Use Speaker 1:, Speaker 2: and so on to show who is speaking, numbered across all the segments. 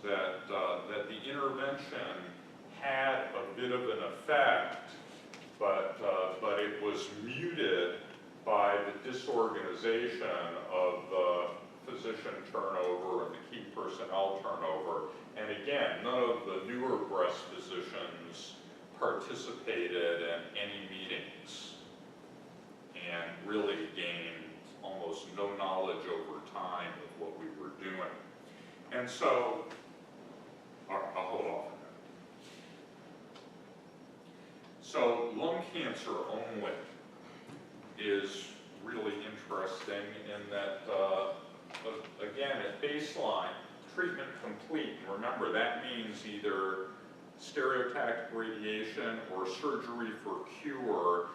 Speaker 1: that, that the intervention had a bit of an effect, but it was muted by the disorganization of the physician turnover and the key personnel turnover. And again, none of the newer breast physicians participated in any meetings and really gained almost no knowledge over time of what we were doing. And so, I'll hold off a minute. So lung cancer only is really interesting in that, again, at baseline, treatment complete. And remember, that means either stereotactic radiation or surgery for cure.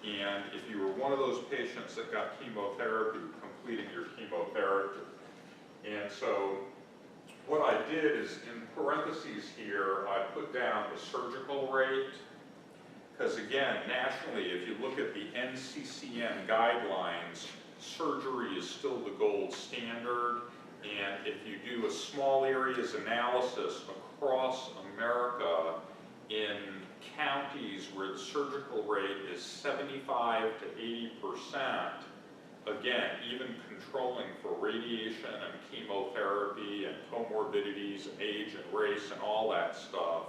Speaker 1: And if you were one of those patients that got chemotherapy, completing your chemotherapy. And so what I did is, in parentheses here, I put down the surgical rate. Because again, nationally, if you look at the NCCN guidelines, surgery is still the gold standard. And if you do a small areas analysis across America in counties where the surgical rate is 75 to 80%, again, even controlling for radiation and chemotherapy and comorbidities and age and race and all that stuff,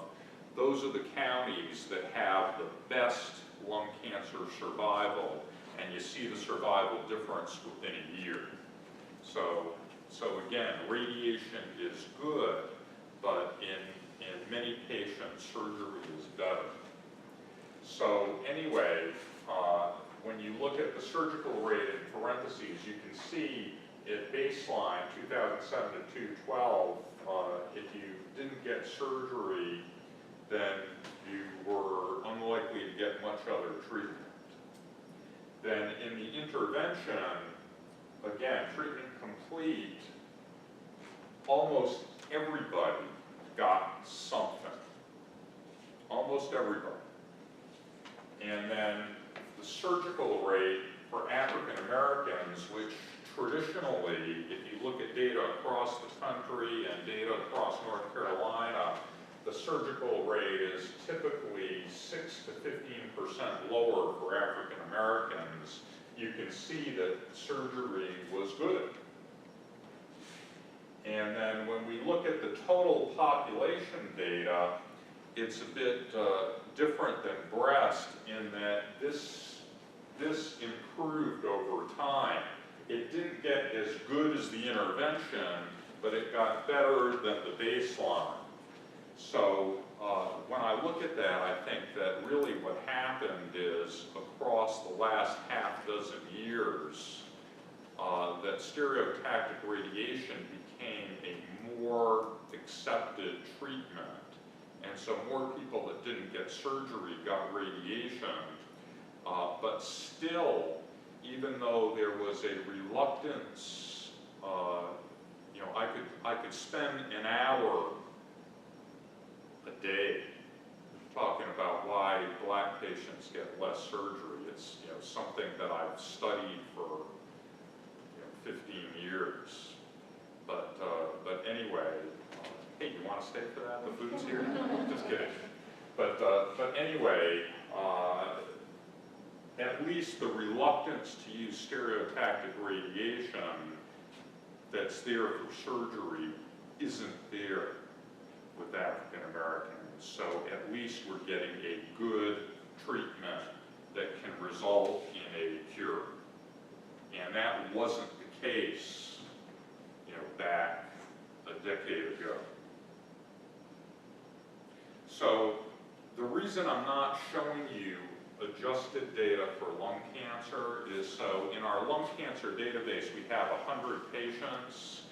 Speaker 1: those are the counties that have the best lung cancer survival, and you see the survival difference within a year. So again, radiation is good, but in many patients, surgery is better. So anyway, when you look at the surgical rate in parentheses, you can see at baseline, 2007 to 2012, if you didn't get surgery, then you were unlikely to get much other treatment. Then in the intervention, again, treatment complete, almost everybody got something. Almost everybody. And then the surgical rate for African Americans, which traditionally, if you look at data across the country and data across North Carolina, the surgical rate is typically 6 to 15% lower for African Americans. You can see that surgery was good. And then when we look at the total population data, it's a bit different than breast in that this improved over time. It didn't get as good as the intervention, but it got better than the baseline. So when I look at that, I think that really what happened is across the last half dozen years, that stereotactic radiation became a more accepted treatment. And so more people that didn't get surgery got radiation. But still, even though there was a reluctance, you know, I could spend an hour a day talking about why black patients get less surgery. It's, you know, something that I've studied for 15 years. But anyway, hey, you want to stay for that? The food's here? Just kidding. But anyway, at least the reluctance to use stereotactic radiation that's there for surgery isn't there with African Americans. So at least we're getting a good treatment that can result in a cure. And that wasn't the case, you know, back a decade ago. So the reason I'm not showing you adjusted data for lung cancer is so in our lung cancer database we have 100 patients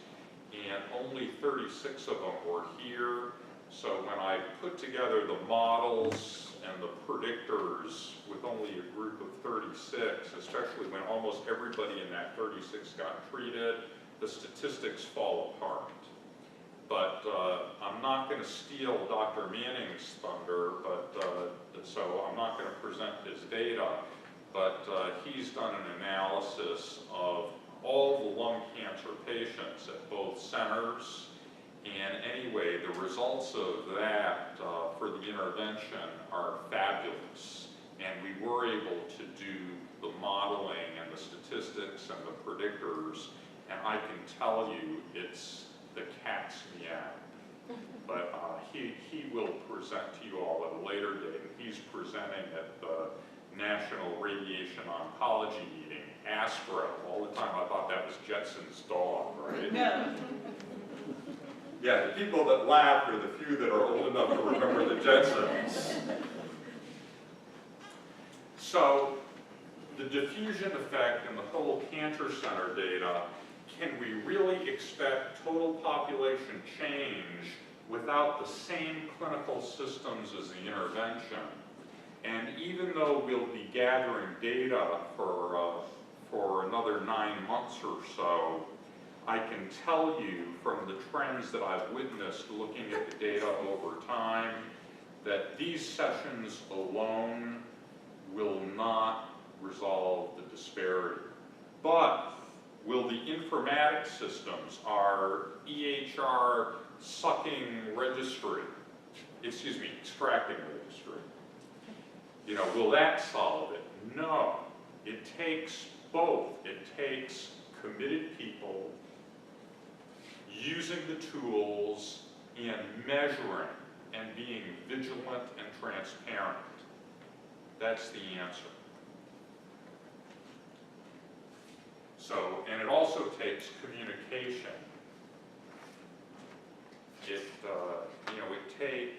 Speaker 1: and only 36 of them were here. So when I put together the models and the predictors with only a group of 36, especially when almost everybody in that 36 got treated, the statistics fall apart. But I'm not going to steal Dr. Manning's thunder, so I'm not going to present his data, but he's done an analysis of all the lung cancer patients at both centers, And anyway, the results of that for the intervention are fabulous. And we were able to do the modeling and the statistics and the predictors, and I can tell you it's the cat's meow. But he will present to you all at a later date. He's presenting at the National Radiation Oncology meeting, ASTRO. All the time I thought that was Jetson's dog, right?
Speaker 2: Yeah.
Speaker 1: Yeah, the people that laugh are the few that are old enough to remember the Jetsons. So, the diffusion effect and the whole cancer center data, can we really expect total population change without the same clinical systems as the intervention? And even though we'll be gathering data for another 9 months or so, I can tell you from the trends that I've witnessed looking at the data over time that these sessions alone will not resolve the disparity. But will the informatics systems, our EHR sucking registry, extracting registry, will that solve it? No. It takes both. It takes committed people using the tools and measuring and being vigilant and transparent. That's the answer. So, and it also takes communication.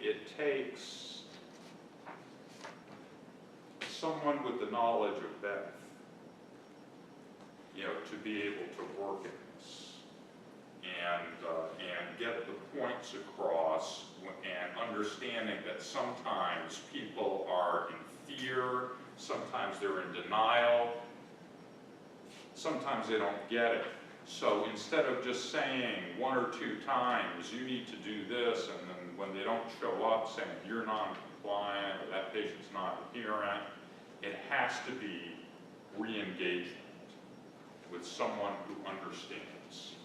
Speaker 1: It takes someone with the knowledge of Beth, to be able to work in this and get the points across, and understanding that sometimes people are in fear, sometimes they're in denial, sometimes they don't get it. So instead of just saying 1 or 2 times, you need to do this, and then when they don't show up, saying you're non-compliant or that patient's not adherent, it has to be re-engagement with someone who understands.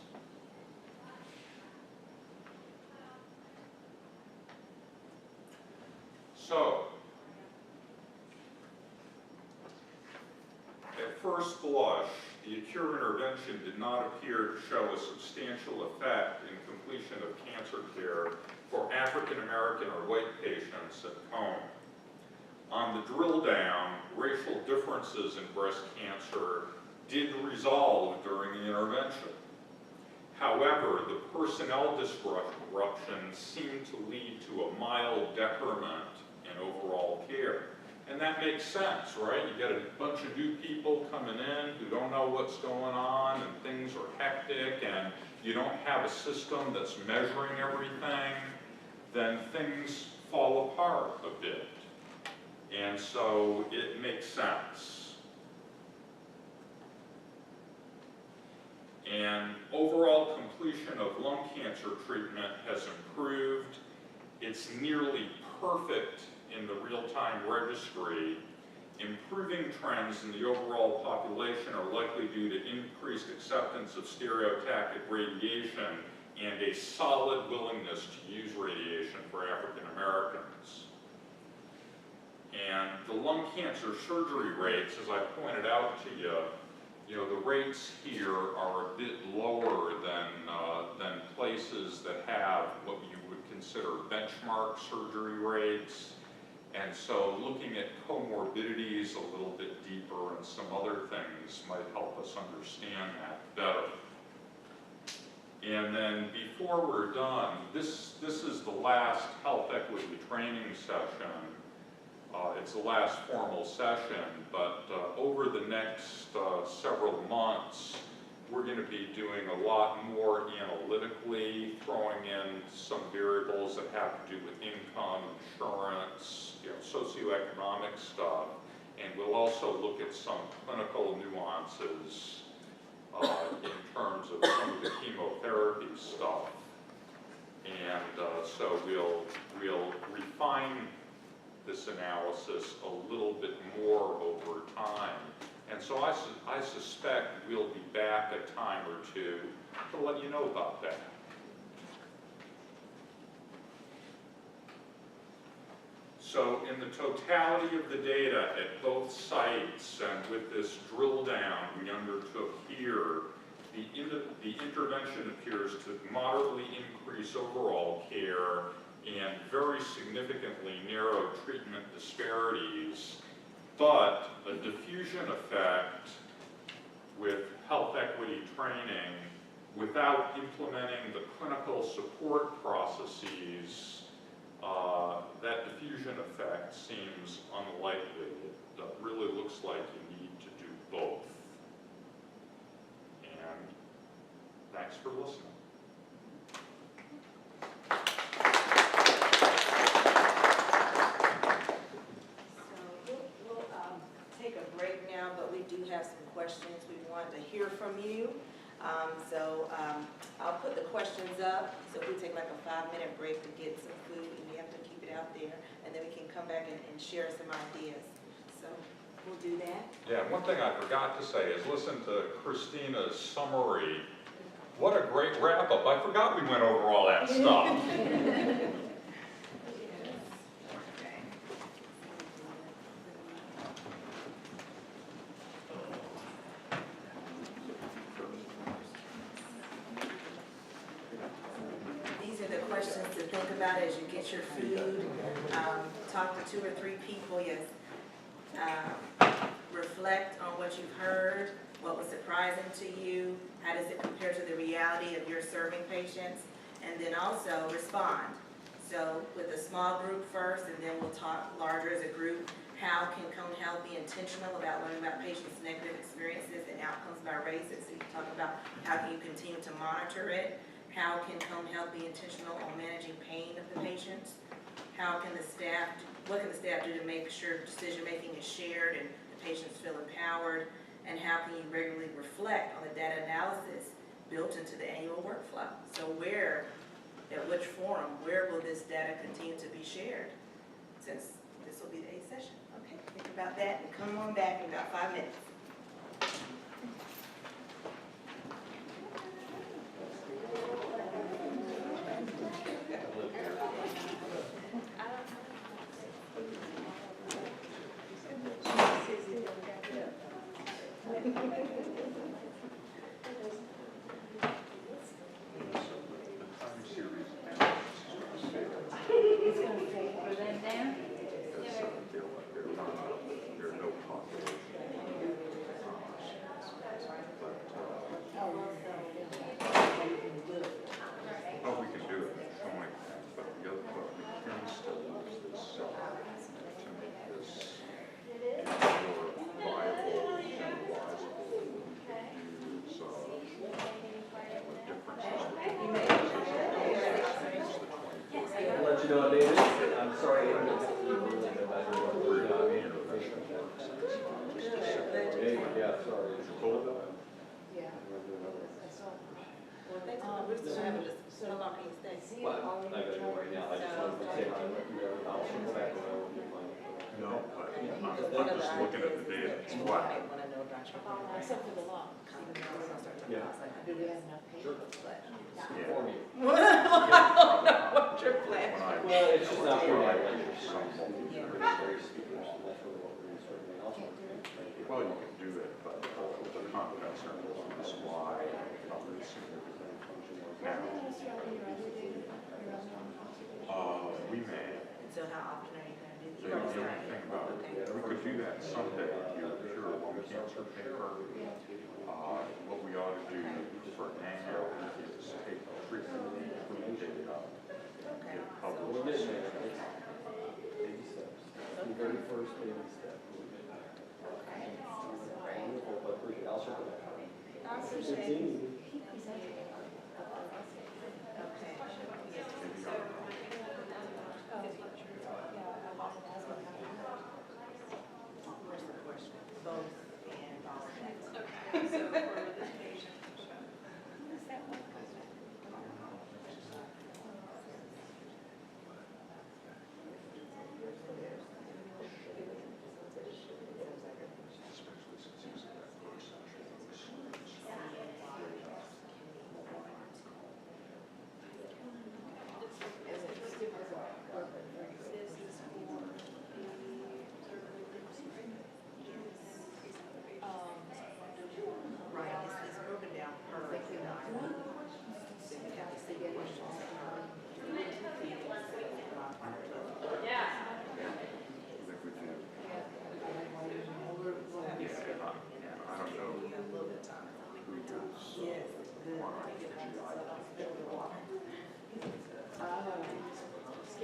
Speaker 1: So, at first blush, the Accure intervention did not appear to show a substantial effect in completion of cancer care for African American or white patients at home. On the drill down, racial differences in breast cancer did resolve during the intervention. However, the personnel disruption seemed to lead to a mild decrement in overall care. And that makes sense, right? You get a bunch of new people coming in who don't know what's going on, and things are hectic, and you don't have a system that's measuring everything, then things fall apart a bit. And so it makes sense. And overall completion of lung cancer treatment has improved. It's nearly perfect in the real-time registry. Improving trends in the overall population are likely due to increased acceptance of stereotactic radiation and a solid willingness to use radiation for African Americans. And the lung cancer surgery rates, as I pointed out to you, the rates here are a bit lower than places that have what you would consider benchmark surgery rates. And so looking at comorbidities a little bit deeper and some other things might help us understand that better. And then before we're done, this is the last health equity training session. It's the last formal session, but over the next several months, we're going to be doing a lot more analytically, throwing in some variables that have to do with income, insurance, socioeconomic stuff, and we'll also look at some clinical nuances in terms of some of the chemotherapy stuff. And so we'll refine this analysis a little bit more over time. And so I suspect we'll be back a time or two to let you know about that. So in the totality of the data at both sites and with this drill down we undertook here, the intervention appears to moderately increase overall care and very significantly narrow treatment disparities, but a diffusion effect with health equity training without implementing the clinical support processes, that diffusion effect seems unlikely. It really looks like you need to do both. And thanks for listening.
Speaker 2: So we'll take a break now, but we do have some questions we wanted to hear from you. I'll put the questions up, so if we take like a 5-minute break to get some food, and we have to keep it out there, and then we can come back and share some ideas. So we'll do that.
Speaker 1: Yeah, one thing I forgot to say is listen to Christina's summary. What a great wrap-up. I forgot we went over all that stuff.
Speaker 2: As you get your food, talk to 2 or 3 people, yes. Reflect on what you've heard, what was surprising to you, how does it compare to the reality of your serving patients, and then also respond. So with a small group first, and then we'll talk larger as a group. How can Cone Health be intentional about learning about patients' negative experiences and outcomes by race? So you talk about how can you continue to monitor it. How can Cone Health be intentional on managing pain of the patients? How can the staff, what can the staff do to make sure decision-making is shared and the patients feel empowered? And how can you regularly reflect on the data analysis built into the annual workflow? So where, at which forum, where will this data continue to be shared? Since this will be the 8th session. Okay, think about that and come on back in about 5 minutes.
Speaker 3: Except for the law.
Speaker 2: Yeah.
Speaker 3: Do we have enough people?
Speaker 2: Well, I don't know what your plan is.
Speaker 4: Well, it's just not for my
Speaker 1: Well, you can do it, but the contents are on the slide. Now, we may.
Speaker 2: So how often are you going to do
Speaker 1: The only thing about it, we could do that someday if you pure lung cancer paper. What we ought to do for now is take treatment data, get published.
Speaker 4: Baby steps. The very first baby step. Wonderful, but appreciate it. I'll circle back.
Speaker 2: I appreciate it.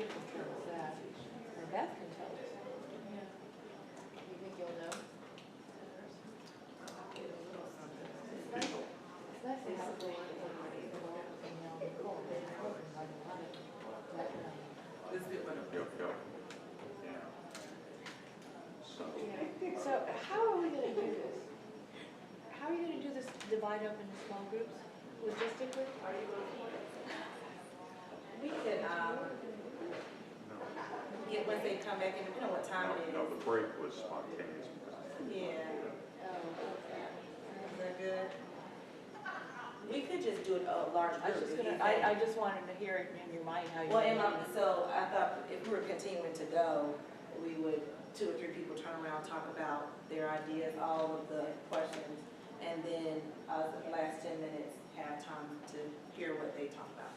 Speaker 3: Kim can tell us that, or Beth can tell us. You think you'll know? It's nice to have the
Speaker 2: This is a good one.
Speaker 1: Yep, yep. Yeah. So,
Speaker 3: So how are we gonna do this? How are you gonna do this, divide up into small groups logistically?
Speaker 2: We could, get, once they come back in, you know what time it is.
Speaker 1: no, the break was spontaneous.
Speaker 2: Yeah,
Speaker 3: Oh, okay.
Speaker 2: is that good? We could just do it a large
Speaker 3: I was
Speaker 2: group.
Speaker 3: just
Speaker 2: if you
Speaker 3: gonna,
Speaker 2: think.
Speaker 3: I just wanted to hear it in your mind how you.
Speaker 2: Well, so I thought if we were continuing to go, we would, 2 or 3 people turn around, talk about their ideas, all of the questions, and then, the last 10 minutes, have time to hear what they talk about.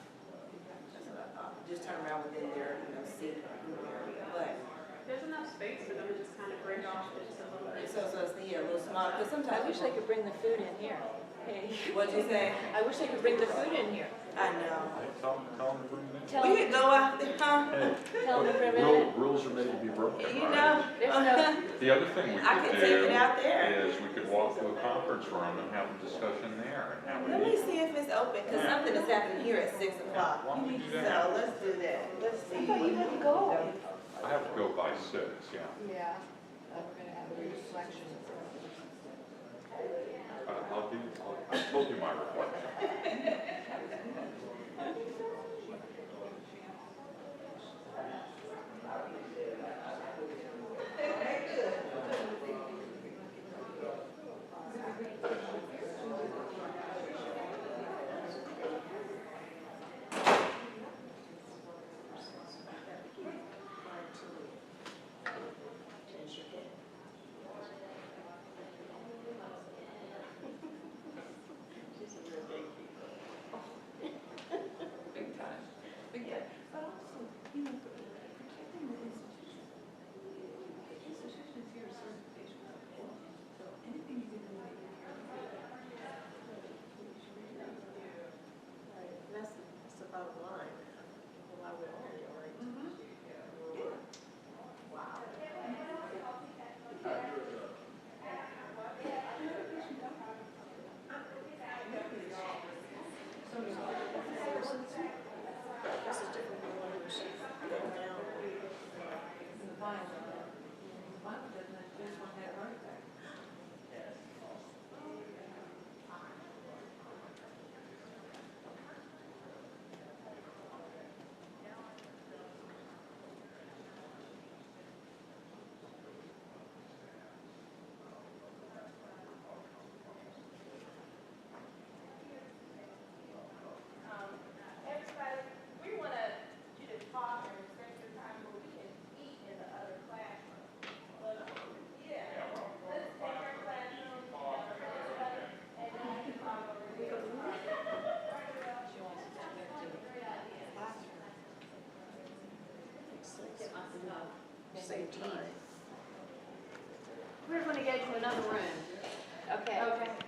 Speaker 2: That's what I thought, just turn around within their, seat group area, but,
Speaker 5: There's enough space for them to just kind of break off just a little bit.
Speaker 2: so it's, a little small, because
Speaker 3: I
Speaker 2: sometimes.
Speaker 3: wish they could bring the food in here. Hey.
Speaker 2: What'd you say?
Speaker 3: I wish they could bring the food in here.
Speaker 2: I know.
Speaker 1: Tell them to bring them in.
Speaker 3: Tell
Speaker 2: We
Speaker 3: them,
Speaker 2: could go out there, huh?
Speaker 1: Hey,
Speaker 3: tell them to bring it in.
Speaker 1: rules are made to be broken,
Speaker 2: You
Speaker 1: right?
Speaker 2: know,
Speaker 3: There's no,
Speaker 1: The other thing we
Speaker 2: I
Speaker 1: could
Speaker 2: could take
Speaker 1: do
Speaker 2: it out there.
Speaker 1: is we could walk to a conference room and have a discussion there and have a
Speaker 2: Let me
Speaker 1: meeting.
Speaker 2: see if it's open, because something is happening here at 6 o'clock.
Speaker 1: Why don't we do
Speaker 2: So
Speaker 1: that?
Speaker 2: let's do that. Let's
Speaker 3: I
Speaker 2: see.
Speaker 3: thought you had to go.
Speaker 1: I have to go by 6, yeah.
Speaker 3: Yeah, we're gonna have a reflection.
Speaker 1: I told you my reflection.
Speaker 2: Big time. Big time. But also, protecting the institution. The institution is here to serve the patient. So anything you do to make it here.
Speaker 5: That's the bottom line. Why we're all here, right? This is different from the one where she's going down. In the vinyl. Vinyl doesn't, this one had heart attack.
Speaker 6: Everybody, we want you to talk and spend your time where we can eat in the other classroom. But, yeah, let's take our classroom, and then we can talk over here.
Speaker 3: She wants us to get to the classroom.
Speaker 5: Same time.
Speaker 3: We're gonna go to another room. Okay.
Speaker 5: Okay.